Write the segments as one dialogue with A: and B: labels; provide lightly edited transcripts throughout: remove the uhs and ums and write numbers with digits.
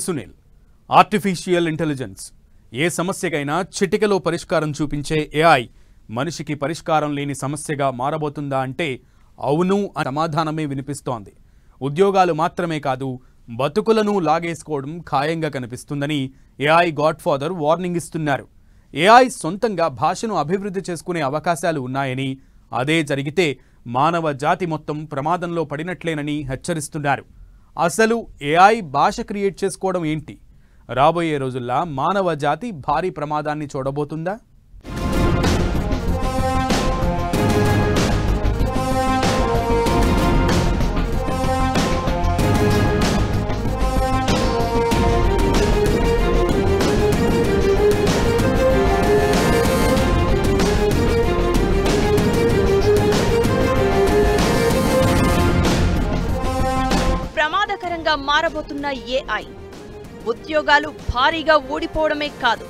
A: Sunil artificial intelligence ఏ సమస్యకైనా చిటికలో పరిష్కారం చూపించే ఏఐ మనిషికి పరిష్కారం లేని సమస్యగా మారబోతుందా అంటే అవును అనే సమాధానమే వినిపిస్తోంది. ఉద్యోగాలు మాత్రమే కాదు బతుకులను లాగేసుకోవడం ఖాయంగా కనిపిస్తుందని ఏఐ గాడ్ ఫాదర్ వార్నింగ్ ఇస్తున్నారు. ఏఐ సొంతంగా భాషను అభివృద్ధి చేసుకునే అవకాశాలు ఉన్నాయని, అదే జరిగితే మానవ జాతి మొత్తం ప్రమాదంలో పడినట్లేనని హెచ్చరిస్తున్నారు. అసలు ఏఐ భాష క్రియేట్ చేసుకోవడం ఏంటి? రాబోయే రోజుల్లో మానవ జాతి భారీ ప్రమాదాన్ని చూడబోతుందా?
B: ప్రమాదకరంగా మారబోతున్న ఏఐ ఉద్యోగాలు భారీగా ఊడిపోవడమే కాదు,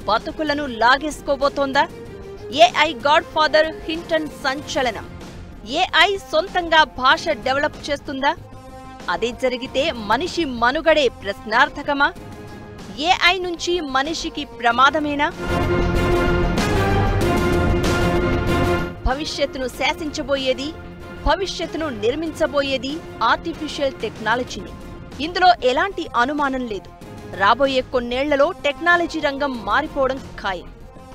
B: బతుకులను లాగేసుకోబోతోందా? ఏఐ గాడ్ ఫాదర్ హింటన్ సంచలనం. ఏఐ సొంతంగా భాష డెవలప్ చేస్తుందా? అదే జరిగితే మనిషి మనుగడే ప్రశ్నార్థకమా? ఏఐ నుంచి మనిషికి ప్రమాదమేనా? భవిష్యత్తును శాసించబోయేది, భవిష్యత్తును నిర్మించబోయేది ఆర్టిఫిషియల్ టెక్నాలజీని. ఇందులో ఎలాంటి అనుమానం లేదు. రాబోయే కొన్నేళ్లలో టెక్నాలజీ రంగం మారిపోవడం ఖాయం.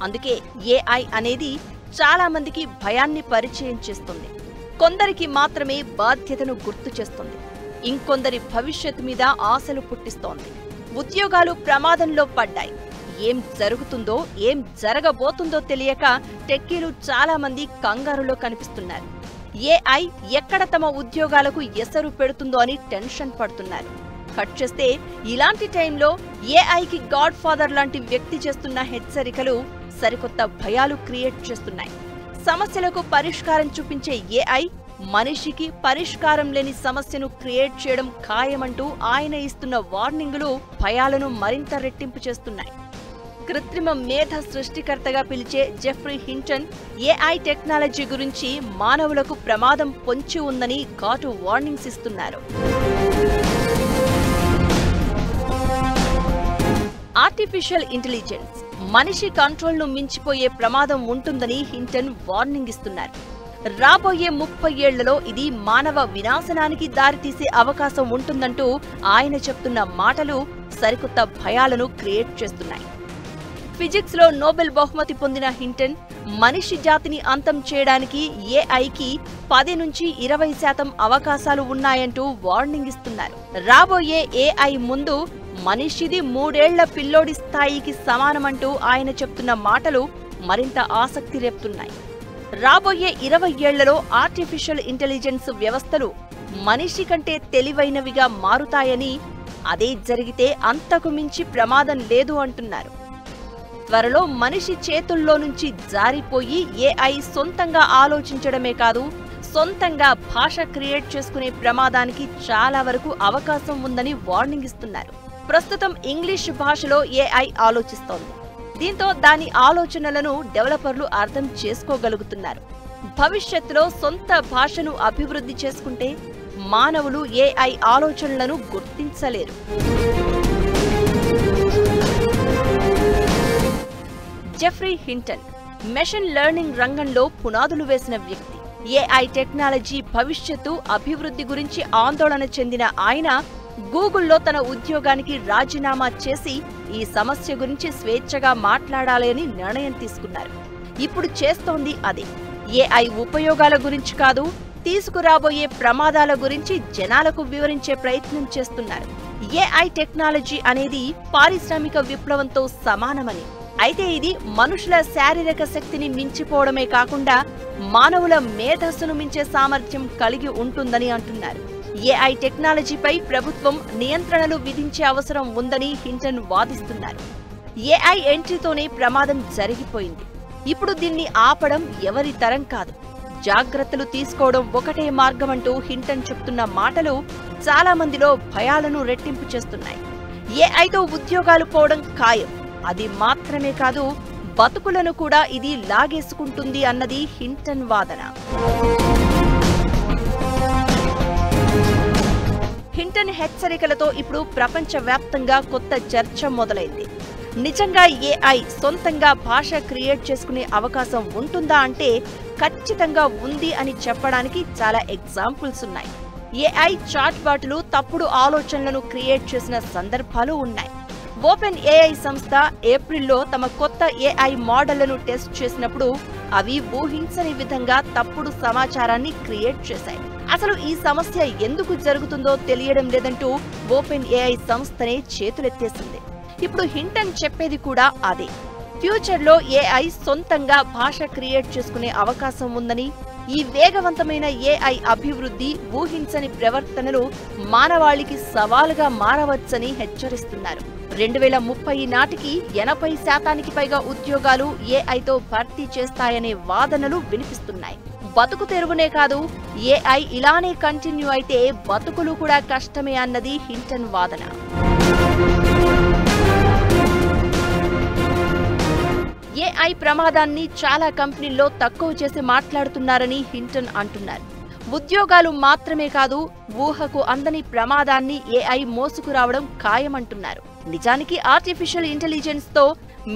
B: అందుకే ఏఐ అనేది చాలా మందికి భయాన్ని పరిచయం చేస్తుంది. కొందరికి మాత్రమే బాధ్యతను గుర్తు చేస్తుంది. ఇంకొందరి భవిష్యత్తు మీద ఆశలు పుట్టిస్తోంది. ఉద్యోగాలు ప్రమాదంలో పడ్డాయి. ఏం జరుగుతుందో, ఏం జరగబోతుందో తెలియక టెక్కీలు చాలా మంది కంగారులో కనిపిస్తున్నారు. ఏఐ ఎక్కడ తమ ఉద్యోగాలకు ఎసరు పెడుతుందో అని టెన్షన్ పడుతున్నారు. కట్ చేస్తే ఇలాంటి టైంలో ఏఐకి గాడ్ ఫాదర్ లాంటి వ్యక్తి చేస్తున్న హెచ్చరికలు సరికొత్త భయాలు క్రియేట్ చేస్తున్నాయి. సమస్యలకు పరిష్కారం చూపించే ఏఐ మనిషికి పరిష్కారం లేని సమస్యను క్రియేట్ చేయడం ఖాయమంటూ ఆయన ఇస్తున్న వార్నింగులు భయాలను మరింత రెట్టింపు చేస్తున్నాయి. కృత్రిమ మేధ సృష్టికర్తగా పిలిచే జెఫ్రీ హింటన్ ఏఐ టెక్నాలజీ గురించి మానవులకు ప్రమాదం పొంచి ఉందని ఘాటు వార్నింగ్స్ ఇస్తున్నారు. ఆర్టిఫిషియల్ ఇంటెలిజెన్స్ మనిషి కంట్రోల్ను మించిపోయే ప్రమాదం ఉంటుందని హింటన్ వార్నింగ్ ఇస్తున్నారు. రాబోయే 30 ఏళ్లలో ఇది మానవ వినాశనానికి దారితీసే అవకాశం ఉంటుందంటూ ఆయన చెప్తున్న మాటలు సరికొత్త భయాలను క్రియేట్ చేస్తున్నాయి. ఫిజిక్స్ లో నోబెల్ బహుమతి పొందిన హింటన్ మనిషి జాతిని అంతం చేయడానికి ఏఐకి 10 నుంచి 20% అవకాశాలు ఉన్నాయంటూ వార్నింగ్ ఇస్తున్నారు. రాబోయే ఏఐ ముందు మనిషిది 3 ఏళ్ల పిల్లోడి స్థాయికి సమానమంటూ ఆయన చెప్తున్న మాటలు మరింత ఆసక్తి రేపుతున్నాయి. రాబోయే 20 ఏళ్లలో ఆర్టిఫిషియల్ ఇంటెలిజెన్స్ వ్యవస్థలు మనిషి కంటే తెలివైనవిగా మారుతాయని, అదే జరిగితే అంతకు మించి ప్రమాదం లేదు అంటున్నారు. త్వరలో మనిషి చేతుల్లో నుంచి జారిపోయి ఏఐ సొంతంగా ఆలోచించడమే కాదు, సొంతంగా భాష క్రియేట్ చేసుకునే ప్రమాదానికి చాలా వరకు అవకాశం ఉందని వార్నింగ్ ఇస్తున్నారు. ప్రస్తుతం ఇంగ్లీష్ భాషలో ఏఐ ఆలోచిస్తోంది. దీంతో దాని ఆలోచనలను డెవలపర్లు అర్థం చేసుకోగలుగుతున్నారు. భవిష్యత్తులో సొంత భాషను అభివృద్ధి చేసుకుంటే మానవులు ఏఐ ఆలోచనలను గుర్తించలేరు. జెఫ్రీ హింటన్ మెషిన్ లెర్నింగ్ రంగంలో పునాదులు వేసిన వ్యక్తి. ఏఐ టెక్నాలజీ భవిష్యత్తు అభివృద్ధి గురించి ఆందోళన చెందిన ఆయన గూగుల్లో తన ఉద్యోగానికి రాజీనామా చేసి ఈ సమస్య గురించి స్వేచ్ఛగా మాట్లాడాలి అని నిర్ణయం తీసుకున్నారు. ఇప్పుడు చేస్తోంది అదే. ఏఐ ఉపయోగాల గురించి కాదు, తీసుకురాబోయే ప్రమాదాల గురించి జనాలకు వివరించే ప్రయత్నం చేస్తున్నారు. ఏఐ టెక్నాలజీ అనేది పారిశ్రామిక విప్లవంతో సమానమని, అయితే ఇది మనుషుల శారీరక శక్తిని మించిపోవడమే కాకుండా మానవుల మేధస్సును మించే సామర్థ్యం కలిగి ఉంటుందని అంటున్నారు. ఏఐ టెక్నాలజీపై ప్రభుత్వం నియంత్రణలు విధించే అవసరం ఉందని హింటన్ వాదిస్తున్నారు. ఏఐ ఎంట్రీతోనే ప్రమాదం జరిగిపోయింది. ఇప్పుడు దీన్ని ఆపడం ఎవరి తరం కాదు, జాగ్రత్తలు తీసుకోవడం ఒకటే మార్గమంటూ హింటన్ చెప్తున్న మాటలు చాలా మందిలో భయాలను రెట్టింపు చేస్తున్నాయి. ఏఐతో ఉద్యోగాలు పోవడం ఖాయం. అది మాత్రమే కాదు, బతుకులను కూడా ఇది లాగేసుకుంటుంది అన్నది హింటన్ వాదన. హింటన్ హెచ్చరికలతో ఇప్పుడు ప్రపంచవ్యాప్తంగా కొత్త చర్చ మొదలైంది. నిజంగా ఏఐ సొంతంగా భాష క్రియేట్ చేసుకునే అవకాశం ఉంటుందా అంటే ఖచ్చితంగా ఉంది అని చెప్పడానికి చాలా ఎగ్జాంపుల్స్ ఉన్నాయి. ఏఐ చాట్ బాటులు తప్పుడు ఆలోచనలను క్రియేట్ చేసిన సందర్భాలు ఉన్నాయి. ఓపెన్ ఏఐ సంస్థ ఏప్రిల్లో తమ కొత్త ఏఐ మోడళ్లను టెస్ట్ చేసినప్పుడు అవి ఊహించని విధంగా తప్పుడు సమాచారాన్ని క్రియేట్ చేశాయి. అసలు ఈ సమస్య ఎందుకు జరుగుతుందో తెలియడం లేదంటూ ఓపెన్ ఏఐ సంస్థనే చేతులెత్తేసింది. ఇప్పుడు హింటన్ చెప్పేది కూడా అదే. ఫ్యూచర్లో ఏఐ సొంతంగా భాష క్రియేట్ చేసుకునే అవకాశం ఉందని, ఈ వేగవంతమైన ఏఐ అభివృద్ధి ఊహించని ప్రవర్తనలు మానవాళికి సవాలుగా మారవచ్చని హెచ్చరిస్తున్నారు. 2030 నాటికి 80% పైగా ఉద్యోగాలు ఏఐతో భర్తీ చేస్తాయనే వాదనలు వినిపిస్తున్నాయి. బతుకు తెరువునే కాదు, ఏఐ ఇలానే కంటిన్యూ అయితే బతుకులు కూడా కష్టమే అన్నది హింటన్ వాదన. ఏఐ ప్రమాదాన్ని చాలా కంపెనీల్లో తక్కువ చేసి మాట్లాడుతున్నారని హింటన్ అంటున్నారు. ఉద్యోగాలు మాత్రమే కాదు, ఊహకు అందని ప్రమాదాన్ని ఏఐ మోసుకురావడం ఖాయమంటున్నారు. నిజానికి ఆర్టిఫిషియల్ ఇంటెలిజెన్స్ తో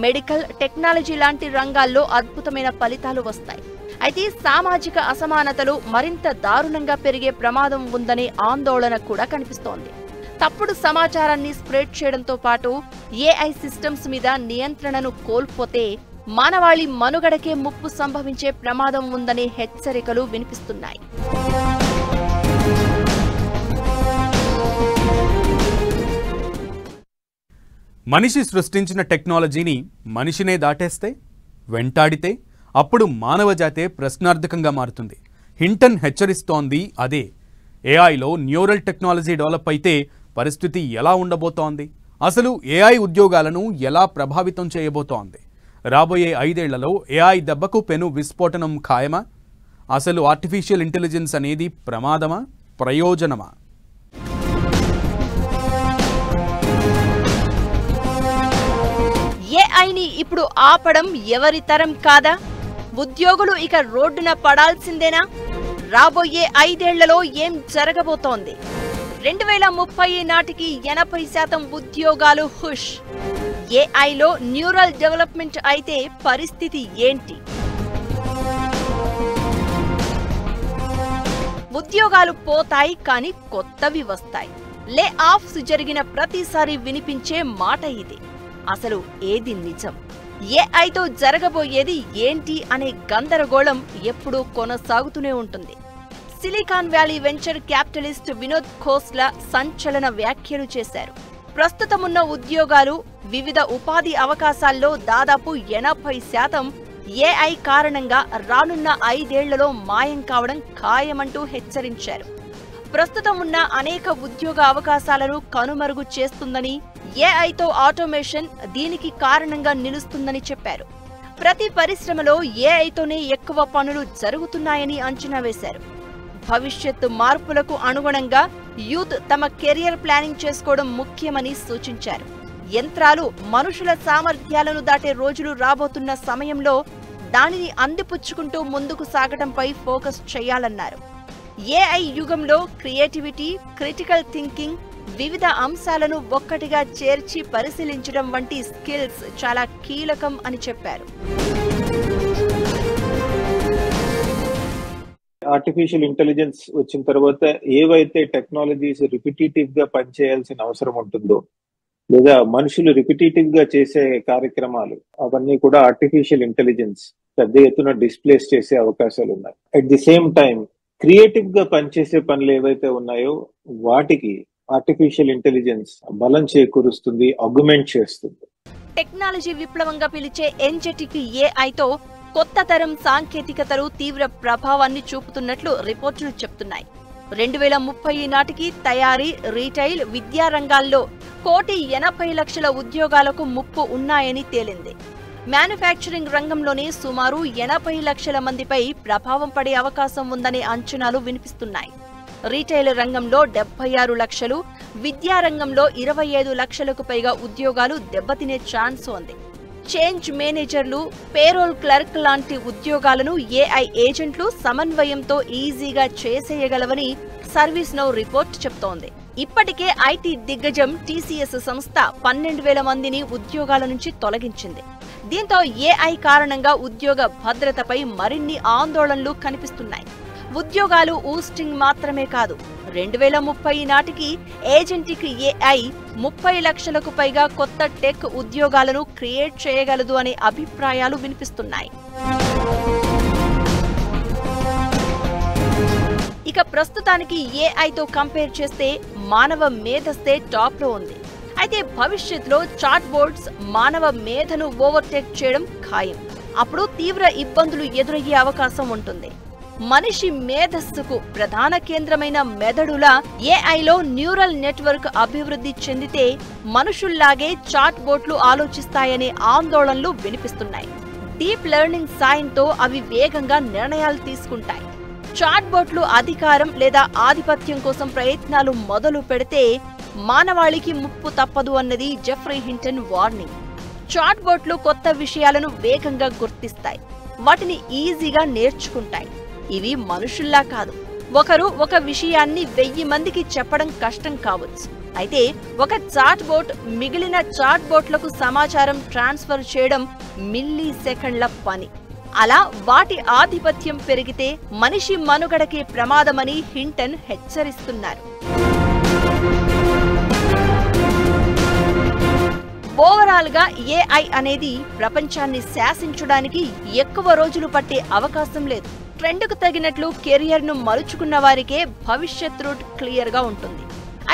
B: మెడికల్, టెక్నాలజీ లాంటి రంగాల్లో అద్భుతమైన ఫలితాలు వస్తాయి. అయితే సామాజిక అసమానతలు మరింత దారుణంగా పెరిగే ప్రమాదం ఉందనే ఆందోళన కూడా కనిపిస్తోంది. తప్పుడు సమాచారాన్ని స్ప్రెడ్ చేయడంతో పాటు ఏఐ సిస్టమ్స్ మీద నియంత్రణను కోల్పోతే మానవాళి మనుగడకే ముప్పు సంభవించే ప్రమాదం ఉందనే హెచ్చరికలు వినిపిస్తున్నాయి.
A: మనిషి సృష్టించిన టెక్నాలజీని మనిషినే దాటేస్తే, వెంటాడితే అప్పుడు మానవజాతే ప్రశ్నార్థకంగా మారుతుంది. హింటన్ హెచ్చరిస్తోంది అదే. ఏఐలో న్యూరల్ టెక్నాలజీ డెవలప్ అయితే పరిస్థితి ఎలా ఉండబోతోంది? అసలు ఏఐ ఉద్యోగాలను ఎలా ప్రభావితం చేయబోతోంది? రాబోయే 5 ఏళ్లలో ఏఐ దెబ్బకు పెను విస్ఫోటనం ఖాయమా? అసలు ఆర్టిఫిషియల్ ఇంటెలిజెన్స్ అనేది ప్రమాదమా, ప్రయోజనమా?
B: ఏఐని ఇప్పుడు ఆపడం ఎవరి తరం కాదా? ఉద్యోగులు ఇక రోడ్డున పడాల్సిందేనా? రాబోయే 5 ఏళ్లలో ఏం జరగబోతోంది? 2030 నాటికి 80% ఉద్యోగాలు హుష్. ఏఐలో న్యూరల్ డెవలప్మెంట్ అయితే పరిస్థితి ఏంటి? ఉద్యోగాలు పోతాయి, కానీ కొత్తవి వస్తాయి. లే ఆఫ్స్ జరిగిన ప్రతిసారి వినిపించే మాట ఇది. అసలు ఏది నిజం? ఏఐతో జరగబోయేది ఏంటి అనే గందరగోళం ఎప్పుడూ కొనసాగుతూనే ఉంటుంది. Silicon valley venture capitalist Vinod Khosla సంచలన వ్యాఖ్యలు చేశారు. ప్రస్తుతమున్న ఉద్యోగాలు, వివిధ ఉపాధి అవకాశాల్లో దాదాపు 80% ఏఐ కారణంగా రానున్న 5 ఏళ్లలో మాయం కావడం ఖాయమంటూ హెచ్చరించారు. ప్రస్తుతం ఉన్న అనేక ఉద్యోగ అవకాశాలను కనుమరుగు చేస్తుందని, ఏఐతో ఆటోమేషన్ దీనికి కారణంగా నిలుస్తుందని చెప్పారు. ప్రతి పరిశ్రమలో ఏఐతోనే ఎక్కువ పనులు జరుగుతున్నాయని అంచనా వేశారు. భవిష్యత్తు మార్పులకు అనుగుణంగా యూత్ తమ కెరియర్ ప్లానింగ్ చేసుకోవడం ముఖ్యమని సూచించారు. యంత్రాలు మనుషుల సామర్థ్యాలను దాటే రోజులు రాబోతున్న సమయంలో దానిని అందిపుచ్చుకుంటూ ముందుకు సాగడంపై ఫోకస్ చేయాలన్నారు. ఏఐ యుగంలో క్రియేటివిటీ, క్రిటికల్ థింకింగ్, వివిధ అంశాలను ఒక్కటిగా చేర్చి పరిశీలించడం వంటి స్కిల్స్ చాలా కీలకం అని చెప్పారు.
C: ఆర్టిఫిషియల్ ఇంటెలిజెన్స్ వచ్చిన తర్వాత ఏవైతే టెక్నాలజీస్ రిపిటేటివ్ గా పనిచేయాల్సిన అవసరం ఉంటుందో, లేదా మనుషులు రిపిటేటివ్ గా చేసే కార్యక్రమాలు, అవన్నీ కూడా ఆర్టిఫిషియల్ ఇంటెలిజెన్స్ పెద్ద ఎత్తున డిస్ప్లేస్ చేసే అవకాశాలు ఉన్నాయి. At the same time creative గా పనిచేసే పనులు ఏవైతే ఉన్నాయో వాటికి ఆర్టిఫిషియల్ ఇంటెలిజెన్స్ బలం చేకూరుస్తుంది, ఆగ్మెంట్ చేస్తుంది.
B: టెక్నాలజీ విప్లవంగా పిలిచే ఎంజెటిక్ ఏఐతో కొత్త తరం సాంకేతికతలు తీవ్ర ప్రభావాన్ని చూపుతున్నట్లు రిపోర్టులు చెప్తున్నాయి. 2030 నాటికి తయారీ, రీటైల్, విద్యా రంగాల్లో 1,80,00,000 ఉద్యోగాలకు ముప్పు ఉన్నాయని తేలింది. మ్యానుఫ్యాక్చరింగ్ రంగంలోనే సుమారు 80 లక్షల మందిపై ప్రభావం పడే అవకాశం ఉందనే అంచనాలు వినిపిస్తున్నాయి. రీటైల్ రంగంలో 76 లక్షలు, విద్యా రంగంలో 25 లక్షలకు పైగా ఉద్యోగాలు దెబ్బతినే ఛాన్స్ ఉంది. చేంజ్ మేనేజర్లు, పేరోల్ క్లర్క్ లాంటి ఉద్యోగాలను ఏఐ ఏజెంట్లు సమన్వయంతో ఈజీగా చేసేయగలవని సర్వీస్ నౌ రిపోర్ట్ చెప్తోంది. ఇప్పటికే ఐటీ దిగ్గజం టీసీఎస్ సంస్థ 12,000 మందిని ఉద్యోగాల నుంచి తొలగించింది. దీంతో ఏఐ కారణంగా ఉద్యోగ భద్రతపై మరిన్ని ఆందోళనలు కనిపిస్తున్నాయి. ఉద్యోగాలు ఊస్టింగ్ మాత్రమే కాదు, 2030 నాటికి ఏజెంటిక్ ఏఐ 30 లక్షలకు పైగా కొత్త టెక్ ఉద్యోగాలను క్రియేట్ చేయగలదు అనే అభిప్రాయాలు వినిపిస్తున్నాయి. ఇక ప్రస్తుతానికి ఏఐతో కంపేర్ చేస్తే మానవ మేధస్తే టాప్ లో ఉంది. అయితే భవిష్యత్తులో చాట్ బోట్స్ మానవ మేధను ఓవర్టేక్ చేయడం ఖాయం. అప్పుడు తీవ్ర ఇబ్బందులు ఎదురయ్యే అవకాశం ఉంటుంది. మనిషి మేధస్సుకు ప్రధాన కేంద్రమైన మెదడులా ఏఐలో న్యూరల్ నెట్వర్క్ అభివృద్ధి చెందితే మనుషుల్లాగే చాట్ బోట్లు ఆలోచిస్తాయనే ఆందోళనలు వినిపిస్తున్నాయి. డీప్ లెర్నింగ్ సాయంతో అవి వేగంగా నిర్ణయాలు తీసుకుంటాయి. చాట్ బోట్లు అధికారం లేదా ఆధిపత్యం కోసం ప్రయత్నాలు మొదలు పెడితే మానవాళికి ముప్పు తప్పదు అన్నది జెఫ్రీ హింటన్ వార్నింగ్. చాట్ బోట్లు కొత్త విషయాలను వేగంగా గుర్తిస్తాయి, వాటిని ఈజీగా నేర్చుకుంటాయి. ఇవి మనుషుల్లా కాదు. ఒకరు ఒక విషయాన్ని 1000 మందికి చెప్పడం కష్టం కావచ్చు. అయితే ఒక చాట్ బోట్ మిగిలిన చాట్ బోట్లకు సమాచారం ట్రాన్స్ఫర్ చేయడం మిల్లీ సెకండ్ల పని. అలా వాటి ఆధిపత్యం పెరిగితే మనిషి మనుగడకే ప్రమాదమని హింటన్ హెచ్చరిస్తున్నారు. ఓవరాల్ గా ఏఐ అనేది ప్రపంచాన్ని శాసించడానికి ఎక్కువ రోజులు పట్టే అవకాశం లేదు. ట్రెండ్కు తగినట్లు కెరియర్ ను మలుచుకున్న వారికే భవిష్యత్ రూట్ క్లియర్ గా ఉంటుంది.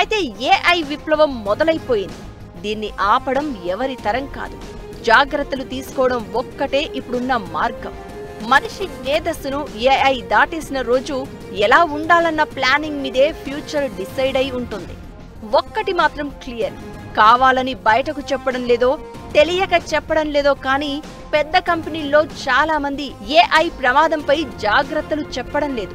B: అయితే ఏఐ విప్లవం మొదలైపోయింది. దీన్ని ఆపడం ఎవరి తరం కాదు. జాగ్రత్తలు తీసుకోవడం ఒక్కటే ఇప్పుడున్న మార్గం. మనిషి మేధస్సును ఏఐ దాటేసిన రోజు ఎలా ఉండాలన్న ప్లానింగ్ మీదే ఫ్యూచర్ డిసైడ్ అయి ఉంటుంది. ఒక్కటి మాత్రం క్లియర్, కావాలని బయటకు చెప్పడం లేదో, తెలియక చెప్పడం లేదో కానీ పెద్ద కంపెనీల్లో చాలా మంది ఏఐ ప్రమాదంపై జాగ్రత్తలు చెప్పడం లేదు.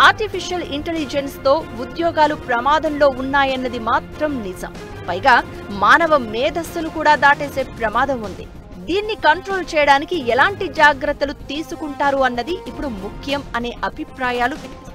B: ఆర్టిఫిషియల్ ఇంటెలిజెన్స్ తో ఉద్యోగాలు ప్రమాదంలో ఉన్నాయన్నది మాత్రం నిజం. పైగా మానవ మేధస్సును కూడా దాటేసే ప్రమాదం ఉంది. దీన్ని కంట్రోల్ చేయడానికి ఎలాంటి జాగ్రత్తలు తీసుకుంటారు అన్నది ఇప్పుడు ముఖ్యం అనే అభిప్రాయాలు వినిపిస్తున్నాయి.